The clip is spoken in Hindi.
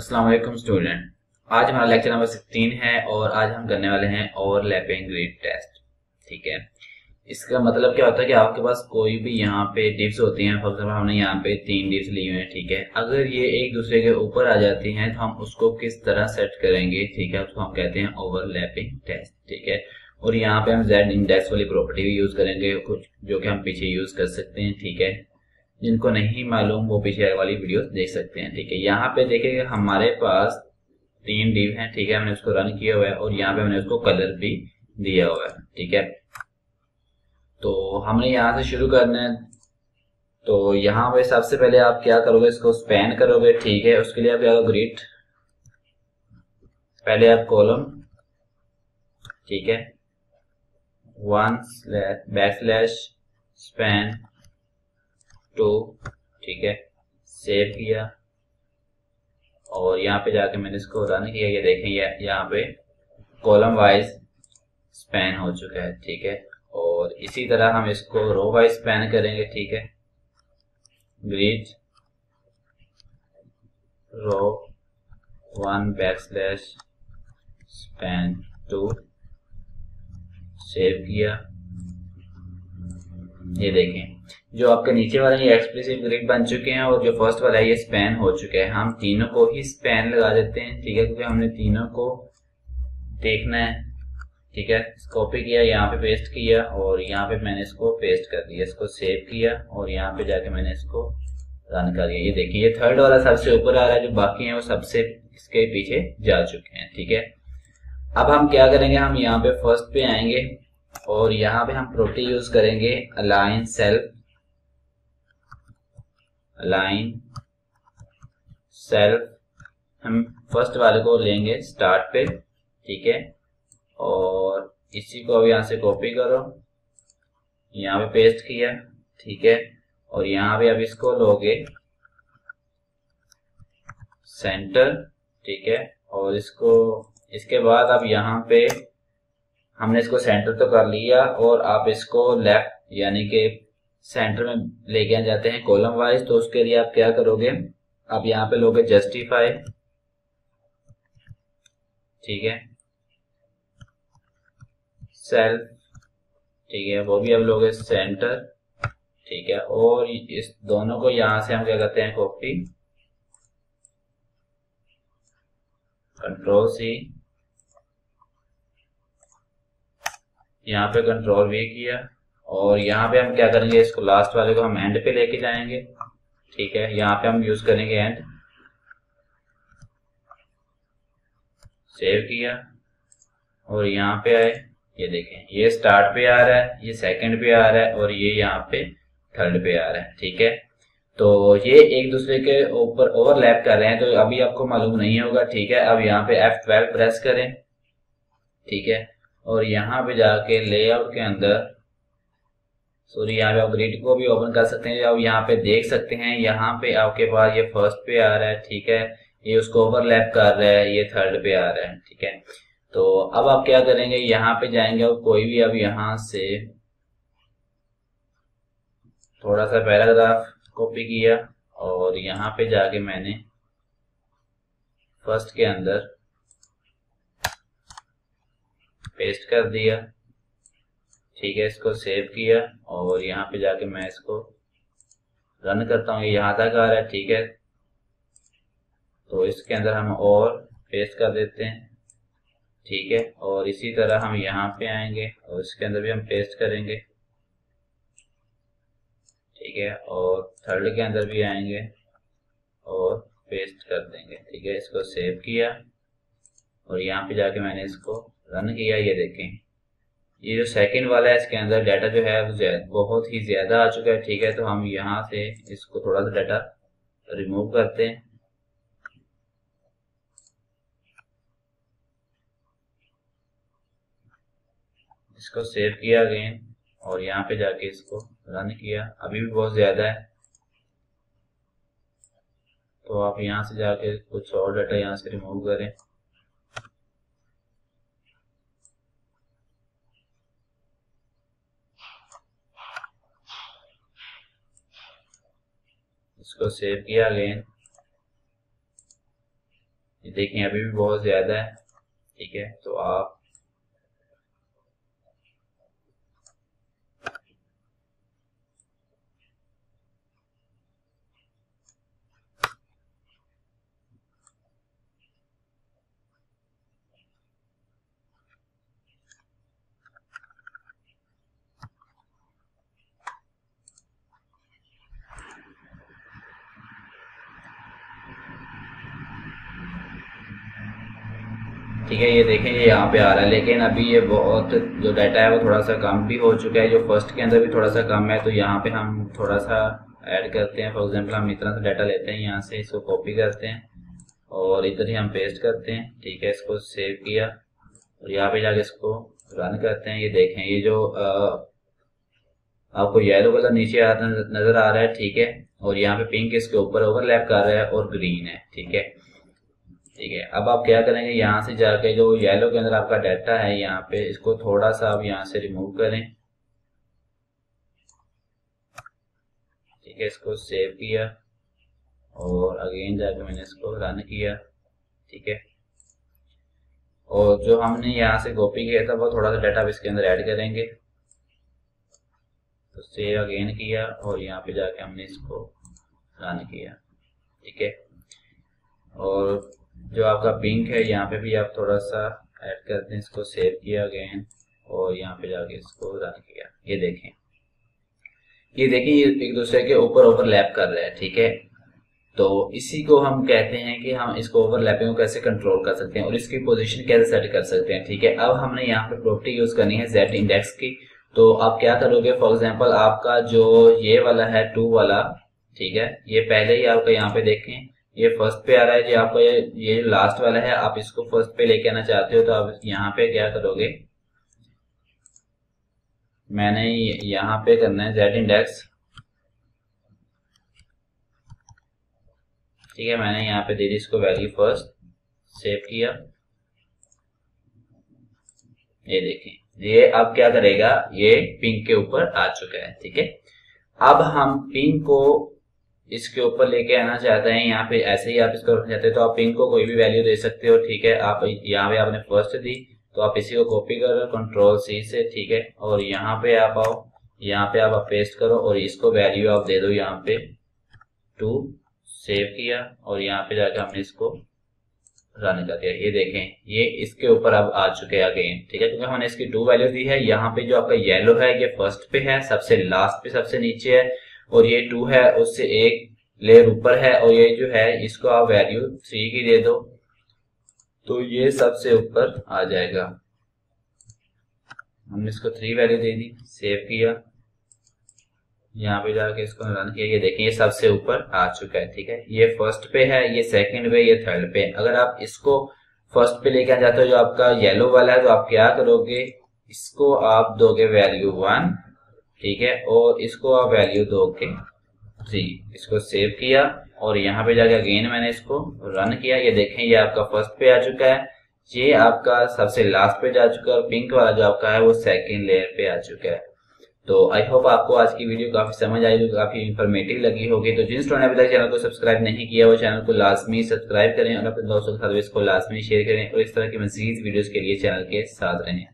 अस्सलाम वालेकुम स्टूडेंट। आज हमारा लेक्चर नंबर 16 है और आज हम करने वाले हैं ओवरलैपिंग ग्रिड टेस्ट। ठीक है, इसका मतलब क्या होता है कि आपके पास कोई भी यहाँ पे डिव्स होती हैं। फॉर एग्जाम्पल हमने यहाँ पे 3 डिव्स ली हुई हैं। ठीक है, अगर ये एक दूसरे के ऊपर आ जाती हैं तो हम उसको किस तरह सेट करेंगे। ठीक है, उसको हम कहते हैं ओवरलैपिंग टेस्ट। ठीक है, और यहाँ पे हम जेड इंडेक्स वाली प्रॉपर्टी भी यूज करेंगे, कुछ जो कि हम पीछे यूज कर सकते हैं। ठीक है, जिनको नहीं मालूम वो पीछे वाली वीडियो देख सकते हैं। ठीक है, यहाँ पे देखिए हमारे पास 3 डिव हैं। ठीक है, हमने उसको रन किया हुआ है और यहाँ पे हमने उसको कलर भी दिया हुआ है। ठीक है, तो हमने यहाँ से शुरू करना है। तो यहाँ पे सबसे पहले आप क्या करोगे, इसको स्पैन करोगे। ठीक है, उसके लिए आप क्या करोगे, ग्रिड, पहले आप कॉलम, ठीक है, 1 बैकस्लैश स्पैन 2, ठीक है, सेव किया और यहाँ पे जाके मैंने इसको रन किया। ये देखें, ये यहाँ पे कॉलम वाइज स्पैन हो चुका है। ठीक है, और इसी तरह हम इसको रो वाइज स्पैन करेंगे। ठीक है, ग्रिड रो 1 बैकस्लैश स्पैन 2, सेव किया। ये देखें, जो आपके नीचे वाला ये एक्सप्लिसिट ग्रिड बन चुके हैं और जो फर्स्ट वाला है ये स्पैन हो चुका है। हम तीनों को ही स्पैन लगा देते हैं। ठीक है, क्योंकि हमने तीनों को देखना है। ठीक है, कॉपी किया, यहाँ पे पेस्ट किया और यहाँ पे मैंने इसको पेस्ट कर दिया, इसको सेव किया और यहाँ पे जाके मैंने इसको रन कर दिया। ये देखिए, ये थर्ड वाला सबसे ऊपर आ रहा है, जो बाकी हैं वो सबसे इसके पीछे जा चुके हैं। ठीक है, अब हम क्या करेंगे, हम यहाँ पे फर्स्ट पे आएंगे और यहाँ पे हम प्रॉपर्टी यूज करेंगे अलाइन सेल्फ, अलाइन सेल्फ। हम फर्स्ट वाले को लेंगे स्टार्ट पे। ठीक है, और इसी को अब यहाँ से कॉपी करो, यहाँ पे पेस्ट किया। ठीक है, और यहाँ पे अब इसको लोगे सेंटर। ठीक है, और इसको इसके बाद अब यहाँ पे हमने इसको सेंटर तो कर लिया और आप इसको लेफ्ट यानी कि सेंटर में लेके आ जाते हैं कॉलम वाइज। तो उसके लिए आप क्या करोगे, आप यहाँ पे लोगे जस्टिफाई। ठीक है, सेल्फ, ठीक है, वो भी अब लोगे सेंटर। ठीक है, और इस दोनों को यहां से हम क्या करते हैं, कॉपी, कंट्रोल सी, यहाँ पे कंट्रोल वी किया और यहाँ पे हम क्या करेंगे, इसको लास्ट वाले को हम एंड पे लेके जाएंगे। ठीक है, यहाँ पे हम यूज करेंगे एंड, सेव किया और यहाँ पे आए। ये देखें, ये स्टार्ट पे आ रहा है, ये सेकंड पे आ रहा है और ये यहाँ पे थर्ड पे आ रहा है। ठीक है, तो ये एक दूसरे के ऊपर ओवरलैप कर रहे हैं, तो अभी आपको मालूम नहीं होगा। ठीक है, अब यहाँ पे F12 प्रेस करें। ठीक है, और यहाँ पे जाके लेआउट के अंदर, सॉरी, यहाँ पे आप ग्रिड को भी ओपन कर सकते हैं। अब यहाँ पे देख सकते हैं, यहाँ पे आपके पास ये फर्स्ट पे आ रहा है। ठीक है, ये उसको ओवरलैप कर रहा है, ये थर्ड पे आ रहा है। ठीक है, तो अब आप क्या करेंगे, यहाँ पे जाएंगे और कोई भी अब यहाँ से थोड़ा सा पैराग्राफ कॉपी किया और यहाँ पे जाके मैंने फर्स्ट के अंदर पेस्ट कर दिया। ठीक है, इसको सेव किया और यहाँ पे जाके मैं इसको रन करता हूँ, ये यहाँ तक आ रहा है। ठीक है, तो इसके अंदर हम और पेस्ट कर देते हैं। ठीक है, और इसी तरह हम यहाँ पे आएंगे और इसके अंदर भी हम पेस्ट करेंगे। ठीक है, और थर्ड के अंदर भी आएंगे और पेस्ट कर देंगे। ठीक है, इसको सेव किया और यहाँ पे जाके मैंने इसको रन किया। ये देखें, ये जो सेकंड वाला है इसके अंदर डाटा जो है वो बहुत ही ज्यादा आ चुका है। ठीक है, तो हम यहाँ से इसको थोड़ा सा डाटा रिमूव करते हैं। इसको सेव किया अगेन और यहाँ पे जाके इसको रन किया। अभी भी बहुत ज्यादा है, तो आप यहाँ से जाके कुछ और डाटा यहाँ से रिमूव करें। इसको सेव किया अगेन देखें अभी भी बहुत ज्यादा है, ठीक है। तो आप ठीक है, ये देखें ये यहाँ पे आ रहा है, लेकिन अभी ये बहुत जो डाटा है वो थोड़ा सा कम भी हो चुका है, जो फर्स्ट के अंदर भी थोड़ा सा कम है। तो यहाँ पे हम थोड़ा सा ऐड करते हैं। फॉर एग्जांपल हम इतना सा डाटा लेते हैं, यहाँ से इसको कॉपी करते हैं और इधर ही हम पेस्ट करते हैं, ठीक है। इसको सेव किया और यहाँ पे जाके इसको रन करते हैं। ये देखें ये जो आपको येलो कलर नीचे आता नजर आ रहा है, ठीक है, और यहाँ पे पिंक इसके ऊपर ओवरलैप कर रहा है और ग्रीन है, ठीक है। ठीक है, अब आप क्या करेंगे, यहाँ से जाके जो येलो के अंदर आपका डाटा है यहाँ पे इसको थोड़ा सा आप यहाँ से रिमूव करें, ठीक है। इसको सेव किया और अगेन जाके मैंने इसको रन किया, ठीक है। और जो हमने यहाँ से कॉपी किया था वो थोड़ा सा डाटा इसके अंदर ऐड करेंगे। तो सेव अगेन किया और यहाँ पे जाके हमने इसको रन किया, ठीक है। और जो आपका पिंक है यहाँ पे भी आप थोड़ा सा ऐड करते हैं, इसको सेव किया अगेन और यहाँ पे जाके इसको रन किया। ये देखें ये एक दूसरे के ऊपर ओवरलैप कर रहे हैं, ठीक है। तो इसी को हम कहते हैं कि हम इसको ओवरलैपिंग को कैसे कंट्रोल कर सकते हैं और इसकी पोजीशन कैसे सेट कर सकते हैं, ठीक है। अब हमने यहाँ पे प्रॉपर्टी यूज करनी है Z इंडेक्स की। तो आप क्या करोगे, फॉर एग्जांपल आपका जो ये वाला है 2 वाला, ठीक है, ये पहले ही आपका यहाँ पे देखें ये फर्स्ट पे आ रहा है। जो आपका ये लास्ट वाला है, आप इसको फर्स्ट पे लेके आना चाहते हो तो आप यहाँ पे क्या करोगे, मैंने यहाँ पे करना है Z इंडेक्स, ठीक है। मैंने यहाँ पे दे दी इसको वैल्यू फर्स्ट, सेव किया। ये देखें ये अब क्या करेगा, ये पिंक के ऊपर आ चुका है, ठीक है। अब हम पिंक को इसके ऊपर लेके आना चाहते हैं, यहाँ पे ऐसे ही आप इसको रखना चाहते हैं तो आप पिंक को कोई भी वैल्यू दे सकते हो, ठीक है। आप यहाँ पे आपने फर्स्ट दी तो आप इसी को कॉपी करो Ctrl+C से, ठीक है। और यहाँ पे आप आओ, यहाँ पे आप पेस्ट करो और इसको वैल्यू आप दे दो यहाँ पे 2, सेव किया और यहाँ पे जाकर हमने इसको रन कर दिया। ये देखें ये इसके ऊपर अब आ चुके हैं अगेन, ठीक है, क्योंकि हमने इसकी 2 वैल्यू दी है। यहाँ पे जो आपका येलो है ये फर्स्ट पे है, सबसे लास्ट पे सबसे नीचे है, और ये 2 है उससे एक लेयर ऊपर है, और ये जो है इसको आप वैल्यू 3 की दे दो तो ये सबसे ऊपर आ जाएगा। हमने इसको 3 वैल्यू दे दी, सेव किया, यहाँ पे जाके इसको रन किया। ये देखिए ये सबसे ऊपर आ चुका है, ठीक है। ये फर्स्ट पे है, ये सेकंड पे, ये थर्ड पे। अगर आप इसको फर्स्ट पे लेके आ जाते हो जो आपका येलो वाला है, तो आप क्या करोगे, इसको आप दोगे वैल्यू 1, ठीक है, और इसको आप वैल्यू दोगे 3। इसको सेव किया और यहाँ पे जाके अगेन मैंने इसको रन किया। ये देखें ये आपका फर्स्ट पे आ चुका है, ये आपका सबसे लास्ट पे जा चुका है, और पिंक वाला जो आपका है वो सेकंड लेयर पे आ चुका है। तो आई होप आपको आज की वीडियो काफी समझ आई होगी, काफी इंफॉर्मेटिव लगी होगी। तो जिन स्टूडेंट ने अभी तक चैनल को सब्सक्राइब नहीं किया वो चैनल को लाजमी सब्सक्राइब करें और अपने दोस्तों के साथ इसको लाजमी शेयर करें, और इस तरह की मजीद वीडियोस के लिए चैनल के साथ रहें।